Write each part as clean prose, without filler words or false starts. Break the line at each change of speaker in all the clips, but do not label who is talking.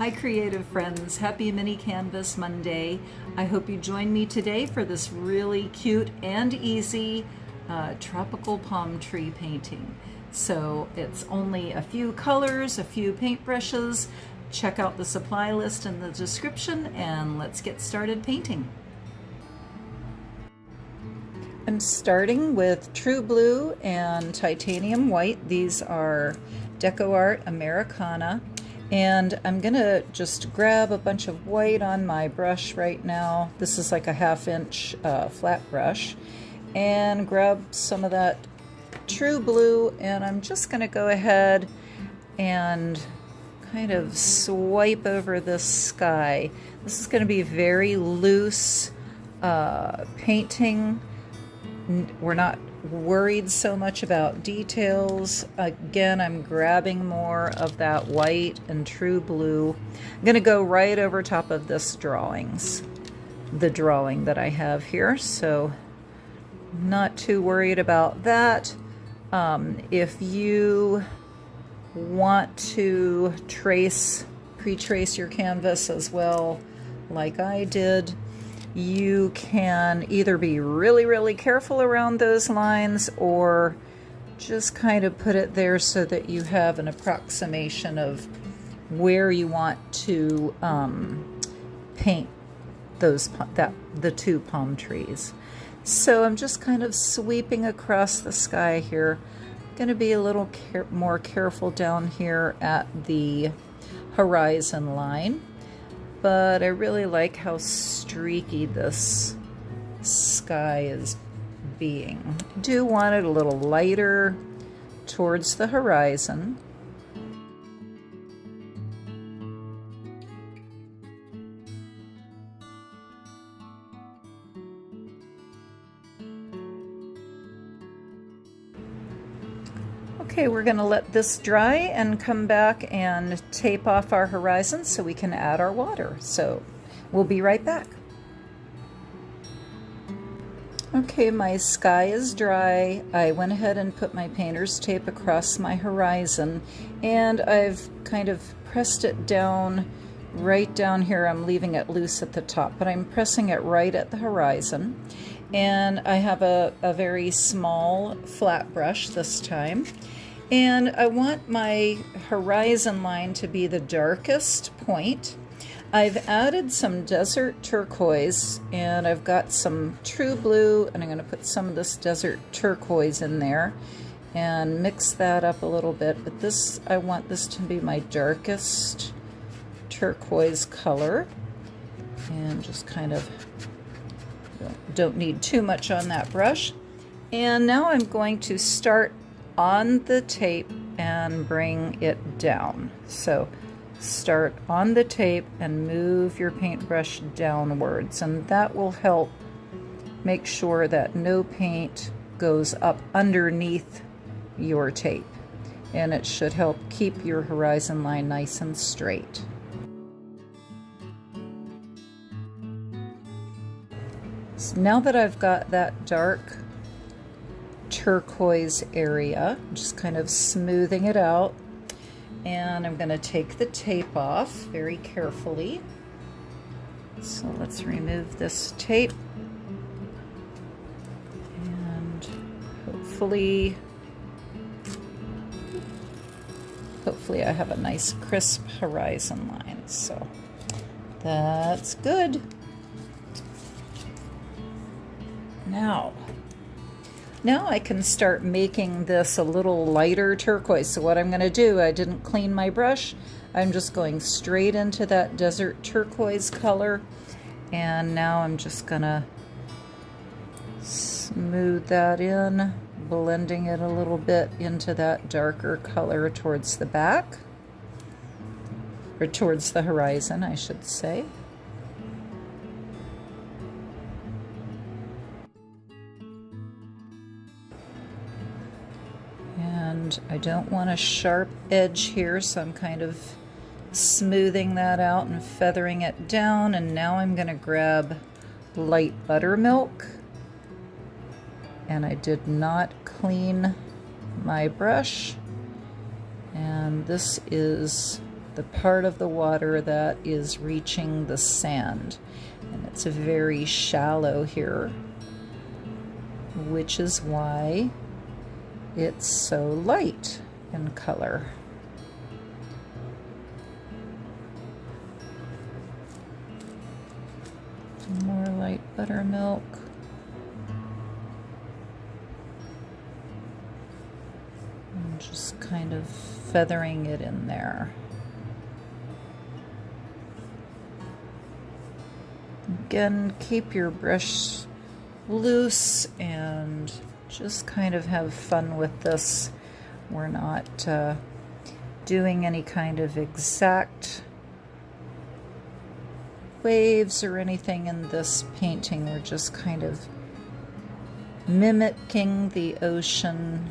Hi creative friends, happy mini canvas Monday. I hope you join me today for this really cute and easy tropical palm tree painting. So it's only a few colors, a few paintbrushes. Check out the supply list in the description and let's get started painting. I'm starting with True Blue and Titanium White. These are DecoArt Americana. And I'm gonna just grab a bunch of white on my brush right now. This is like a 1/2 inch flat brush. And grab some of that True Blue, and I'm just gonna go ahead and kind of swipe over this sky. This is gonna be very loose painting. We're not worried so much about details. Again, I'm grabbing more of that white and True Blue. I'm going to go right over top of this the drawing that I have here, so not too worried about that. If you want to pre-trace your canvas as well, like I did, you can either be really careful around those lines or just kind of put it there so that you have an approximation of where you want to paint the two palm trees. So I'm just kind of sweeping across the sky here. I'm going to be a little more careful down here at the horizon line. But I really like how streaky this sky is being. I do want it a little lighter towards the horizon. Okay, we're going to let this dry and come back and tape off our horizon so we can add our water. So we'll be right back. Okay, my sky is dry. I went ahead and put my painter's tape across my horizon, and I've kind of pressed it down right down here. I'm leaving it loose at the top, but I'm pressing it right at the horizon. And I have a very small flat brush this time. And I want my horizon line to be the darkest point. I've added some desert turquoise, and I've got some True Blue, and I'm going to put some of this desert turquoise in there and mix that up a little bit. But this, I want this to be my darkest turquoise color, and just kind of don't need too much on that brush. And now I'm going to start on the tape and bring it down. So start on the tape and move your paintbrush downwards, and that will help make sure that no paint goes up underneath your tape, and it should help keep your horizon line nice and straight. So now that I've got that dark turquoise area, I'm just kind of smoothing it out, and I'm going to take the tape off very carefully. So let's remove this tape, and hopefully I have a nice crisp horizon line. So that's good. Now I can start making this a little lighter turquoise. So what I'm going to do, I didn't clean my brush. I'm just going straight into that desert turquoise color. And now I'm just going to smooth that in, blending it a little bit into that darker color towards the back, or towards the horizon, I should say. And I don't want a sharp edge here, so I'm kind of smoothing that out and feathering it down. And now I'm going to grab light buttermilk, and I did not clean my brush, and this is the part of the water that is reaching the sand. And it's very shallow here, which is why it's so light in color. More light buttermilk. And just kind of feathering it in there. Again, keep your brush loose and just kind of have fun with this. We're not doing any kind of exact waves or anything in this painting. We're just kind of mimicking the ocean.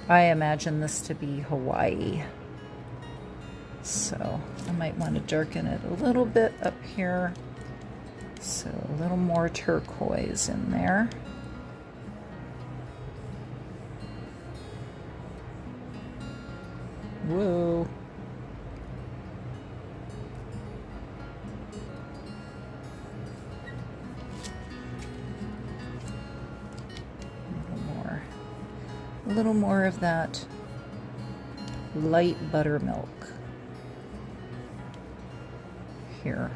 I imagine this to be Hawaii. So I might want to darken it a little bit up here. So a little more turquoise in there. Whoa. A little more of that light buttermilk here.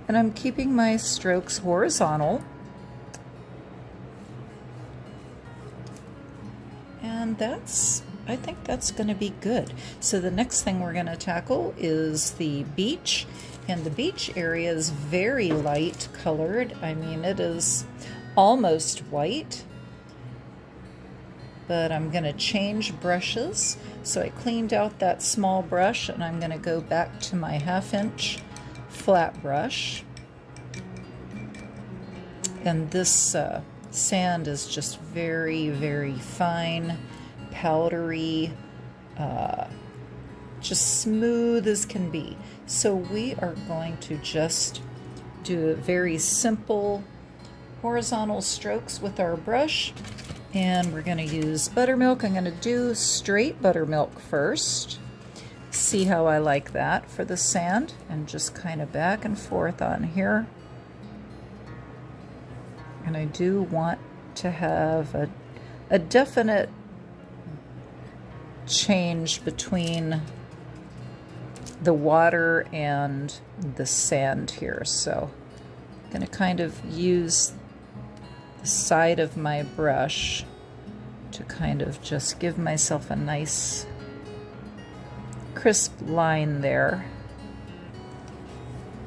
And I'm keeping my strokes horizontal. And I think that's going to be good. So the next thing we're going to tackle is the beach. And the beach area is very light colored. I mean, it is almost white. But I'm going to change brushes. So I cleaned out that small brush and I'm going to go back to my 1/2 inch flat brush. And this sand is just very, very fine, powdery, just smooth as can be. So we are going to just do a very simple horizontal strokes with our brush, and we're going to use buttermilk. I'm going to do straight buttermilk first. See how I like that for the sand, and just kind of back and forth on here. And I do want to have a definite change between the water and the sand here. So I'm going to kind of use the side of my brush to kind of just give myself a nice crisp line there.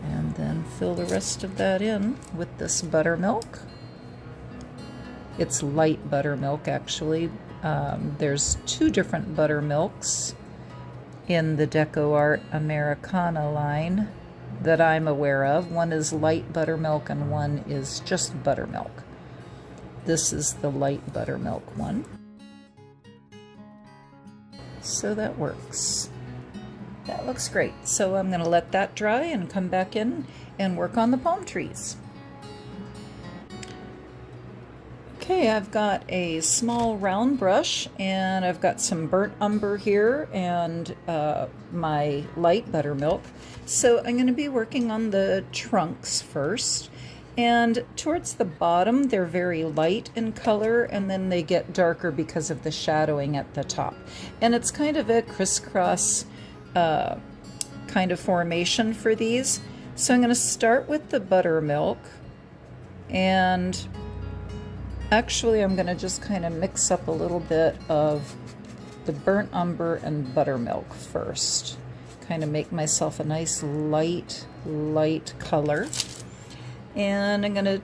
And then fill the rest of that in with this buttermilk. It's light buttermilk, actually. There's 2 different buttermilks in the DecoArt Americana line that I'm aware of. One is light buttermilk and one is just buttermilk. This is the light buttermilk one. So that works. That looks great. So I'm going to let that dry and come back in and work on the palm trees. Okay, I've got a small round brush and I've got some burnt umber here and my light buttermilk. So I'm going to be working on the trunks first. And towards the bottom, they're very light in color, and then they get darker because of the shadowing at the top. And it's kind of a crisscross kind of formation for these. So I'm going to start with the buttermilk, and actually I'm going to just kind of mix up a little bit of the burnt umber and buttermilk first. Kind of make myself a nice light color. And I'm going to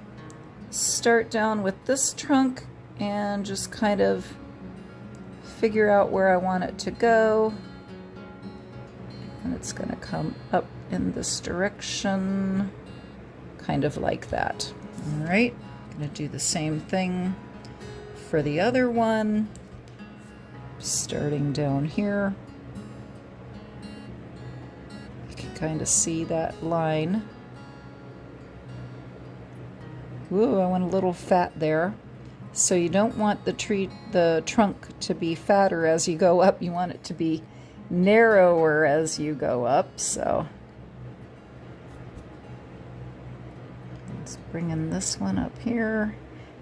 start down with this trunk and just kind of figure out where I want it to go. And it's going to come up in this direction, kind of like that. All right, I'm going to do the same thing for the other one, starting down here. You can kind of see that line. Ooh, I went a little fat there. So you don't want the trunk to be fatter as you go up. You want it to be narrower as you go up. So let's bring in this one up here.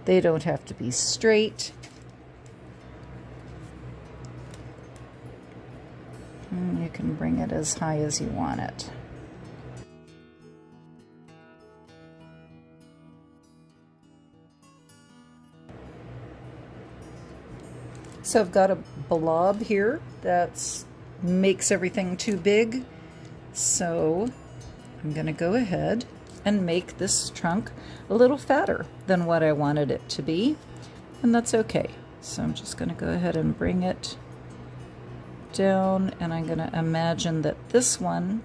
They don't have to be straight. And you can bring it as high as you want it. So I've got a blob here that makes everything too big. So I'm going to go ahead and make this trunk a little fatter than what I wanted it to be. And that's okay. So I'm just going to go ahead and bring it down, and I'm going to imagine that this one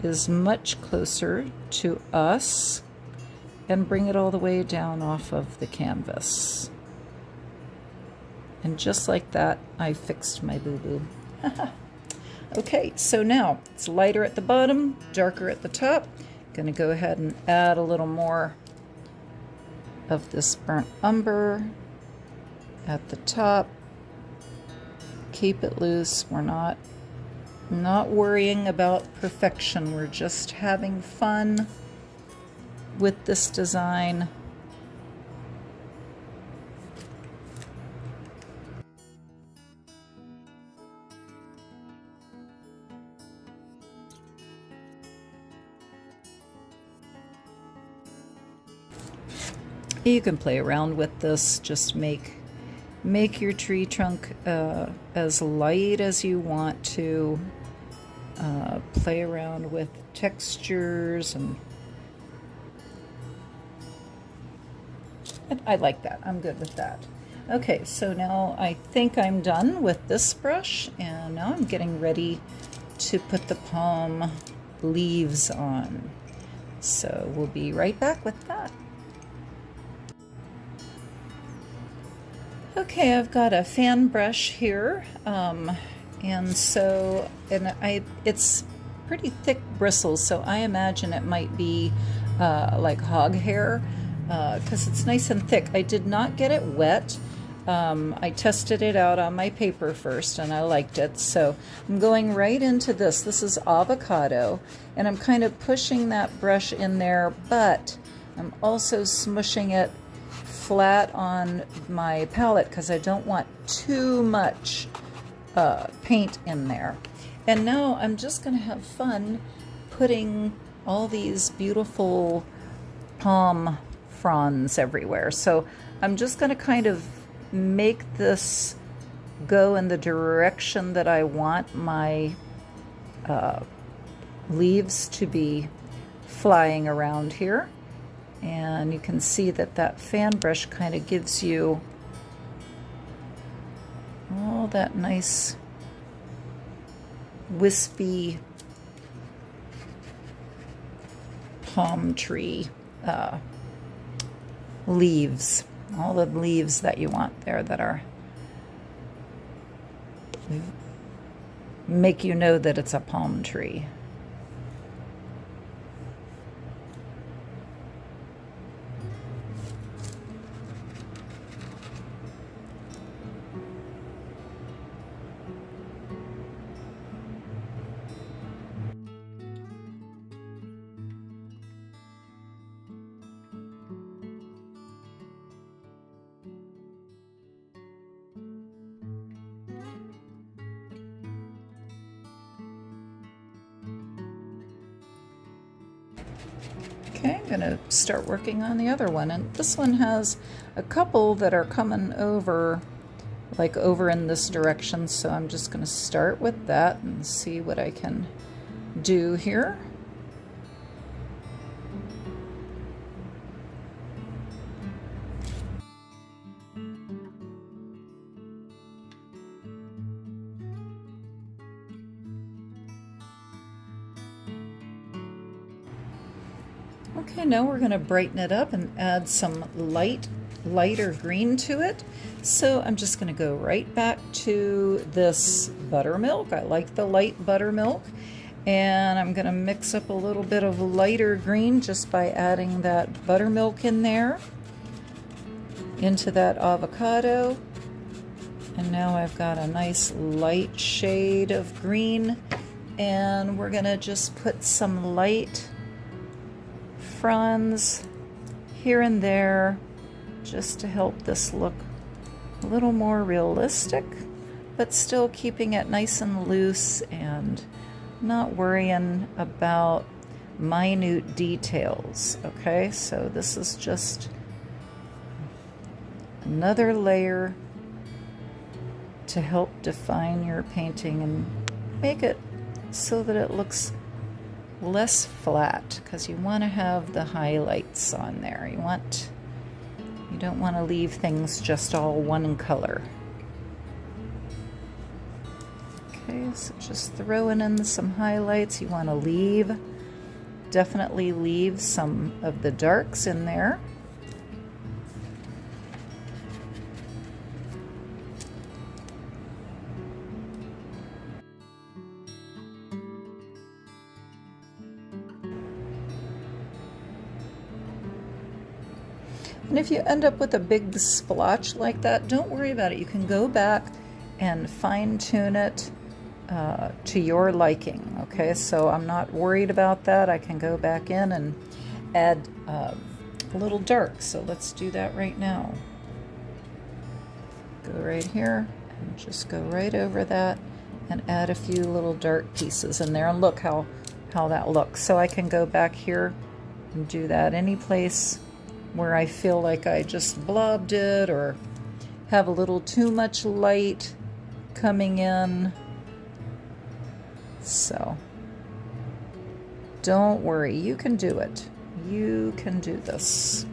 is much closer to us, and bring it all the way down off of the canvas. And just like that, I fixed my boo-boo. Okay, so now it's lighter at the bottom, darker at the top. Gonna go ahead and add a little more of this burnt umber at the top. Keep it loose. We're not worrying about perfection. We're just having fun with this design. You can play around with this. Just make your tree trunk as light as you want to. Play around with textures, and I like that. I'm good with that. Okay, so now I think I'm done with this brush, and now I'm getting ready to put the palm leaves on. So we'll be right back with that. Okay, I've got a fan brush here, it's pretty thick bristles, so I imagine it might be like hog hair, because it's nice and thick. I did not get it wet. I tested it out on my paper first, and I liked it, so I'm going right into this. This is Avocado, and I'm kind of pushing that brush in there, but I'm also smushing it flat on my palette because I don't want too much paint in there. And now I'm just going to have fun putting all these beautiful palm fronds everywhere. So I'm just going to kind of make this go in the direction that I want my leaves to be flying around here. And you can see that that fan brush kind of gives you all that nice wispy palm tree leaves, all the leaves that you want there that are make you know that it's a palm tree. Okay, I'm going to start working on the other one, and this one has a couple that are coming over, like over in this direction, so I'm just going to start with that and see what I can do here. Okay, now we're going to brighten it up and add some lighter green to it. So I'm just going to go right back to this buttermilk. I like the light buttermilk. And I'm going to mix up a little bit of lighter green just by adding that buttermilk in there. into that avocado. And now I've got a nice light shade of green, and we're gonna just put some light fronds here and there just to help this look a little more realistic, but still keeping it nice and loose and not worrying about minute details. Okay, so this is just another layer to help define your painting and make it so that it looks less flat, because you want to have the highlights on there. You don't want to leave things just all one color. Okay, so just throwing in some highlights. You want to definitely leave some of the darks in there. And if you end up with a big splotch like that, don't worry about it. You can go back and fine-tune it to your liking. Okay, so I'm not worried about that. I can go back in and add a little dark. So let's do that right now. Go right here and just go right over that and add a few little dark pieces in there. And look how that looks. So I can go back here and do that any place where I feel like I just blobbed it or have a little too much light coming in. So don't worry, you can do it. You can do this.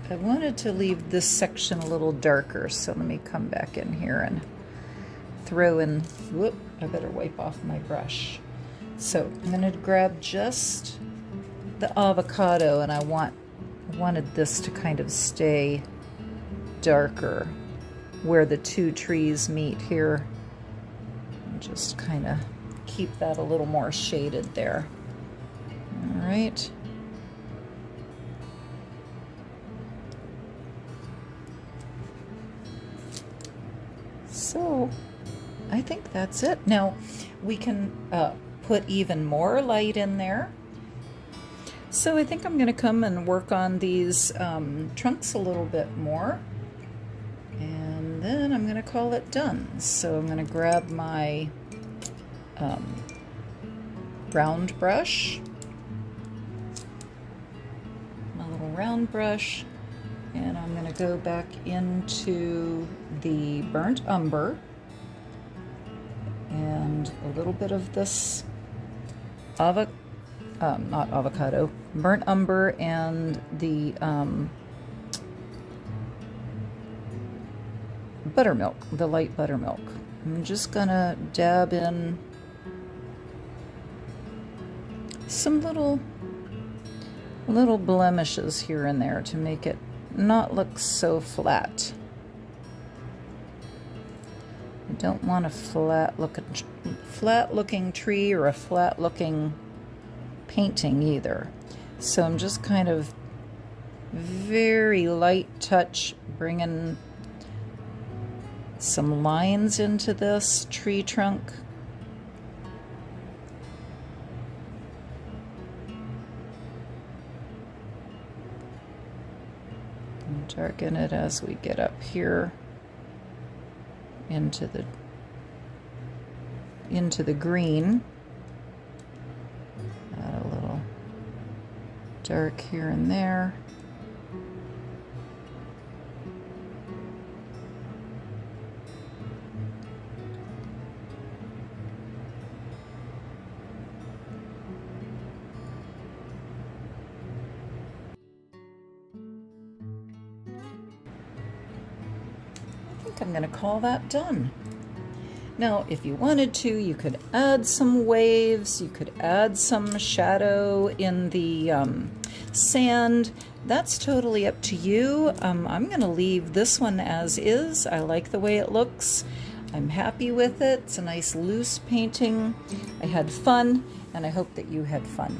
I wanted to leave this section a little darker, so let me come back in here and throw in, whoop, I better wipe off my brush. So I'm going to grab just the avocado, and I wanted this to kind of stay darker where the two trees meet here, and just kind of keep that a little more shaded there. All right. So I think that's it. Now we can put even more light in there. So I think I'm going to come and work on these trunks a little bit more, and then I'm going to call it done. So I'm going to grab my round brush, my little round brush, and I'm going to go back into the burnt umber and a little bit of this not avocado, burnt umber, and the buttermilk, the light buttermilk. I'm just going to dab in some little blemishes here and there to make it not look so flat. I don't want a flat looking tree or a flat looking painting either. So I'm just kind of very light touch bringing some lines into this tree trunk. Darken it as we get up here into the green. Add a little dark here and there. I'm going to call that done. Now, if you wanted to, you could add some waves, you could add some shadow in the sand. That's totally up to you. I'm going to leave this one as is. I like the way it looks. I'm happy with it. It's a nice loose painting. I had fun, and I hope that you had fun.